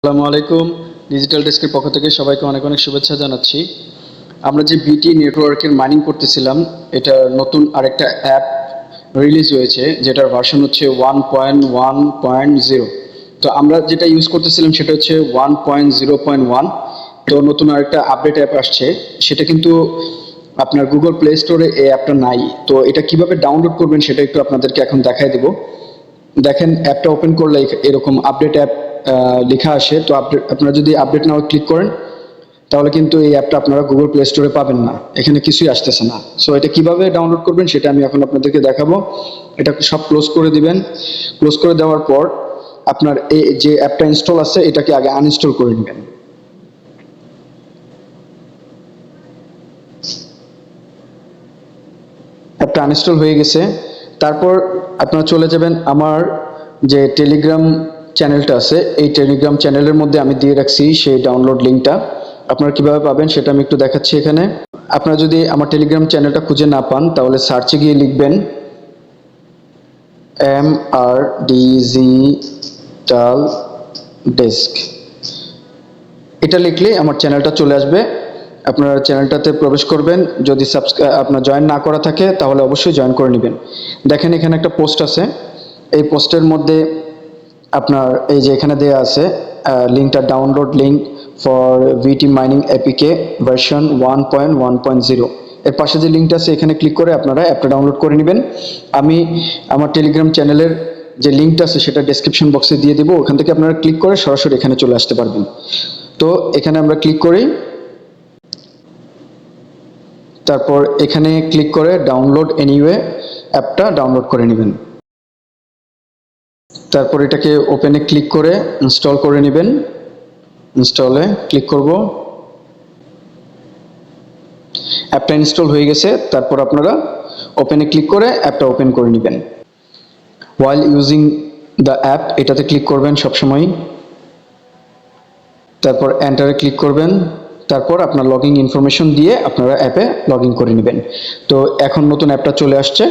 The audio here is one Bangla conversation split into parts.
আসসালামু আলাইকুম। ডিজিটাল ডেস্কের পক্ষ থেকে সবাইকে অনেক অনেক শুভেচ্ছা জানাচ্ছি। আমরা যে বিটি নেটওয়ার্কের মাইনিং করতেছিলাম, এটা নতুন আরেকটা অ্যাপ রিলিজ হয়েছে, যেটার ভার্সন হচ্ছে 1.1.0। তো আমরা যেটা ইউজ করতেছিলাম সেটা হচ্ছে 1.0.1। তো নতুন আরেকটা আপডেট অ্যাপ আসছে, সেটা কিন্তু আপনার গুগল প্লে স্টোরে এই অ্যাপটা নাই। তো এটা কিভাবে ডাউনলোড করবেন সেটা একটু আপনাদেরকে এখন দেখাই দেব। দেখেন, অ্যাপটা ওপেন করলে এরকম আপডেট অ্যাপ লেখা আসে। তো আপনারা যদি আপডেট নাও ক্লিক করেন, তাহলে কিন্তু এই অ্যাপটা আপনারা গুগল প্লে স্টোরে পাবেন না, এখানে কিছুই আসতেছে না। সো এটা কিভাবে ডাউনলোড করবেন সেটা আমি এখন আপনাদেরকে দেখাবো। এটা সব ক্লোজ করে দিবেন। ক্লোজ করে দেওয়ার পর আপনার এই যে অ্যাপটা ইনস্টল আছে এটাকে আগে আনইনস্টল করে নেবেন। অ্যাপটা আনইনস্টল হয়ে গেছে। তারপর আপনারা চলে যাবেন আমার যে টেলিগ্রাম চ্যানেলটা আছে, এই টেলিগ্রাম চ্যানেলের মধ্যে আমি দিয়ে রাখছি সেই ডাউনলোড লিঙ্কটা। আপনারা কিভাবে পাবেন সেটা আমি একটু দেখাচ্ছি এখানে। আপনারা যদি আমার টেলিগ্রাম চ্যানেলটা খুঁজে না পান, তাহলে সার্চে গিয়ে লিখবেন ডিজিটাল ডেস্ক। এটা লিখলে আমার চ্যানেলটা চলে আসবে। আপনারা চ্যানেলটাতে প্রবেশ করবেন। যদি আপনার জয়েন না করা থাকে তাহলে অবশ্যই জয়েন করে নেবেন। দেখেন, এখানে একটা পোস্ট আছে। এই পোস্টের মধ্যে আপনার এই যে এখানে দেয়া আছে লিঙ্কটা, download link for VT mining APK version 1.1.0। এর পাশে যে লিঙ্কটা আছে এখানে ক্লিক করে আপনারা অ্যাপটা ডাউনলোড করে নেবেন। আমি আমার টেলিগ্রাম চ্যানেলের যে লিঙ্কটা আছে সেটা ডেসক্রিপশন বক্সে দিয়ে দেবো, ওখান থেকে আপনারা ক্লিক করে সরাসরি এখানে চলে আসতে পারবেন। তো এখানে আমরা ক্লিক করি, তারপর এখানে ক্লিক করে ডাউনলোড এনিওয়ে অ্যাপটা ডাউনলোড করে নেবেন। তারপর এটাকে ওপেনে ক্লিক করে ইনস্টল করে নেবেন। ইনস্টলে ক্লিক করব। অ্যাপটা ইনস্টল হয়ে গেছে। তারপর আপনারা ওপেনে ক্লিক করে অ্যাপটা ওপেন করে নেবেন। ওয়াইল ইউজিং দ্য অ্যাপ এটাতে ক্লিক করবেন সবসময়। তারপর এন্টারে ক্লিক করবেন। তারপর আপনার লগইন ইনফরমেশন দিয়ে আপনারা অ্যাপে লগ ইন করে নেবেন। তো এখন নতুন অ্যাপটা চলে আসছে।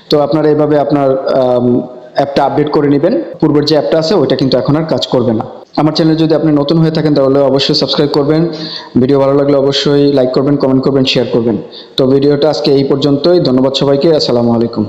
তো আপনারা এভাবে আপনার অ্যাপটা আপডেট করে নেবেন। পূর্বের যে অ্যাপটা আছে ওইটা কিন্তু এখন আর কাজ করবে না। আমার চ্যানেলে যদি আপনি নতুন হয়ে থাকেন তাহলে অবশ্যই সাবস্ক্রাইব করবেন। ভিডিও ভালো লাগলে অবশ্যই লাইক করবেন, কমেন্ট করবেন, শেয়ার করবেন। তো ভিডিওটা আজকে এই পর্যন্তই। ধন্যবাদ সবাইকে। আসসালামু আলাইকুম।